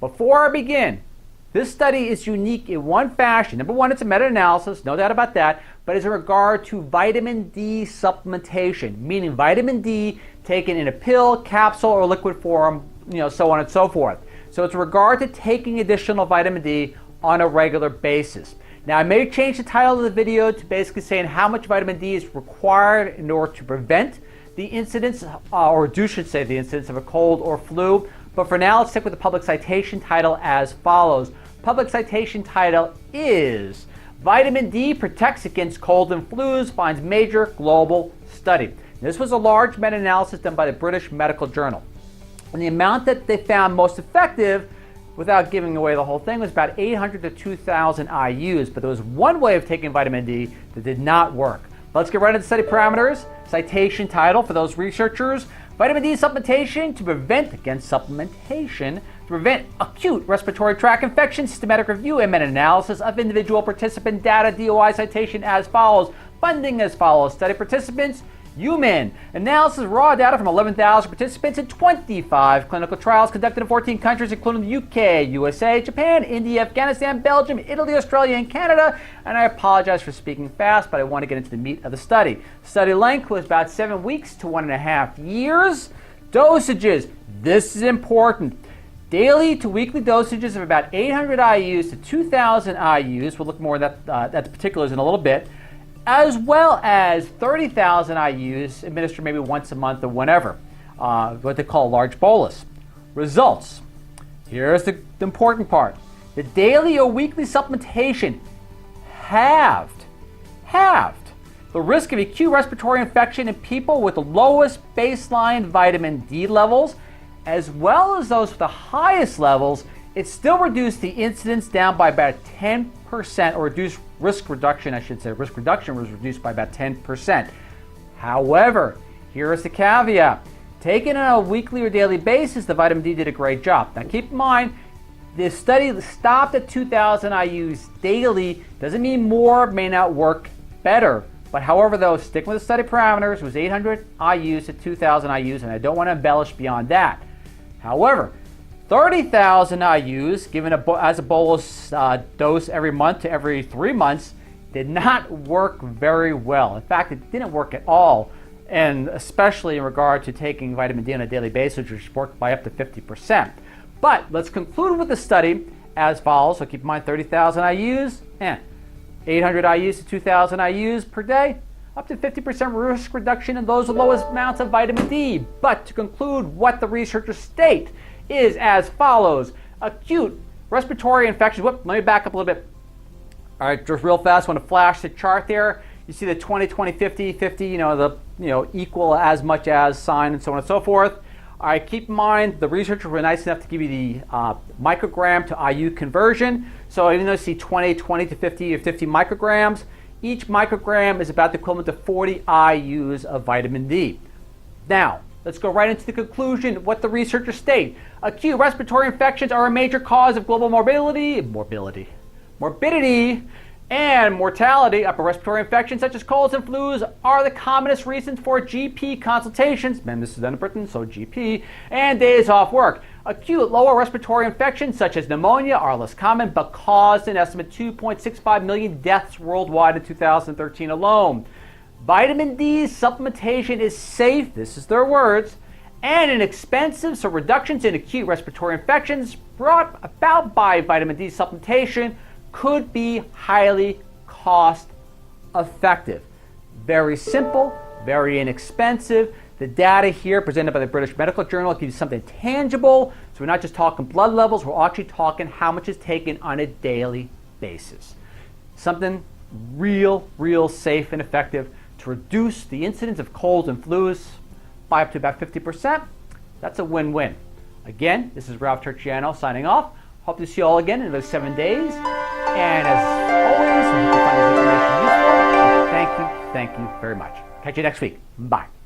Before I begin, this study is unique in one fashion. Number one, it's a meta-analysis, no doubt about that, but it's in regard to vitamin D supplementation, meaning vitamin D taken in a pill, capsule, or liquid form, so on and so forth. So it's in regard to taking additional vitamin D on a regular basis. Now, I may change the title of the video to basically saying how much vitamin D is required in order to prevent the incidence, or reduce, should say, the incidence of a cold or flu. But for now, let's stick with the public citation title as follows. Public citation title is Vitamin D Protects Against Cold and Flus, Finds Major Global Study. This was a large meta-analysis done by the British Medical Journal. And the amount that they found most effective, without giving away the whole thing, was about 800 to 2,000 IUs. But there was one way of taking vitamin D that did not work. But let's get right into the study parameters. Citation title for those researchers: Vitamin D supplementation to prevent acute respiratory tract infection, systematic review and meta-analysis of individual participant data. DOI citation as follows. Funding as follows. Study participants: human. Analysis of raw data from 11,000 participants in 25 clinical trials conducted in 14 countries, including the UK, USA, Japan, India, Afghanistan, Belgium, Italy, Australia, and Canada. And I apologize for speaking fast, but I want to get into the meat of the study. Study length was about 7 weeks to 1.5 years. Dosages. This is important. Daily to weekly dosages of about 800 IUs to 2,000 IUs. We'll look more at the particulars in a little bit, as well as 30,000 IUs administered maybe once a month or whenever, what they call a large bolus. Results. Here's the important part. The daily or weekly supplementation halved the risk of acute respiratory infection in people with the lowest baseline vitamin D levels, as well as those with the highest levels. It still reduced the incidence down by about 10%, or reduced risk reduction, I should say. Risk reduction was reduced by about 10%. However, here is the caveat. Taken on a weekly or daily basis, the vitamin D did a great job. Now keep in mind, this study stopped at 2,000 IUs daily. Doesn't mean more may not work better. But however, though, sticking with the study parameters, it was 800 IUs to 2,000 IUs, and I don't want to embellish beyond that. However, 30,000 IUs given as a bolus dose every month to every 3 months did not work very well. In fact, it didn't work at all, and especially in regard to taking vitamin D on a daily basis, which worked by up to 50%. But let's conclude with the study as follows. So keep in mind 30,000 IUs and 800 IUs to 2,000 IUs per day, up to 50% risk reduction in those with lowest amounts of vitamin D. But to conclude, what the researchers state is as follows. Acute respiratory infections. Let me back up a little bit. All right, just real fast. I want to flash the chart there. You see the 20, 20, 50, 50, equal as much as sign and so on and so forth. All right, keep in mind the researchers were nice enough to give you the microgram to IU conversion. So even though you see 20, 20 to 50 or 50 micrograms, each microgram is about the equivalent to 40 IUs of vitamin D. Now, let's go right into the conclusion, what the researchers state. Acute respiratory infections are a major cause of global morbidity, and mortality. Upper respiratory infections such as colds and flus are the commonest reasons for GP consultations, and this is done in Britain, so GP, and days off work. Acute lower respiratory infections such as pneumonia are less common, but caused an estimated 2.65 million deaths worldwide in 2013 alone. Vitamin D supplementation is safe, this is their words, and inexpensive, so reductions in acute respiratory infections brought about by vitamin D supplementation could be highly cost effective. Very simple, very inexpensive. The data here presented by the British Medical Journal gives you something tangible. So we're not just talking blood levels, we're actually talking how much is taken on a daily basis. Something real safe and effective to reduce the incidence of colds and flus by up to about 50%. That's a win-win. Again, this is Ralph Turchiano signing off. Hope to see you all again in about 7 days. And as always, if you find this information useful, thank you very much. Catch you next week. Bye.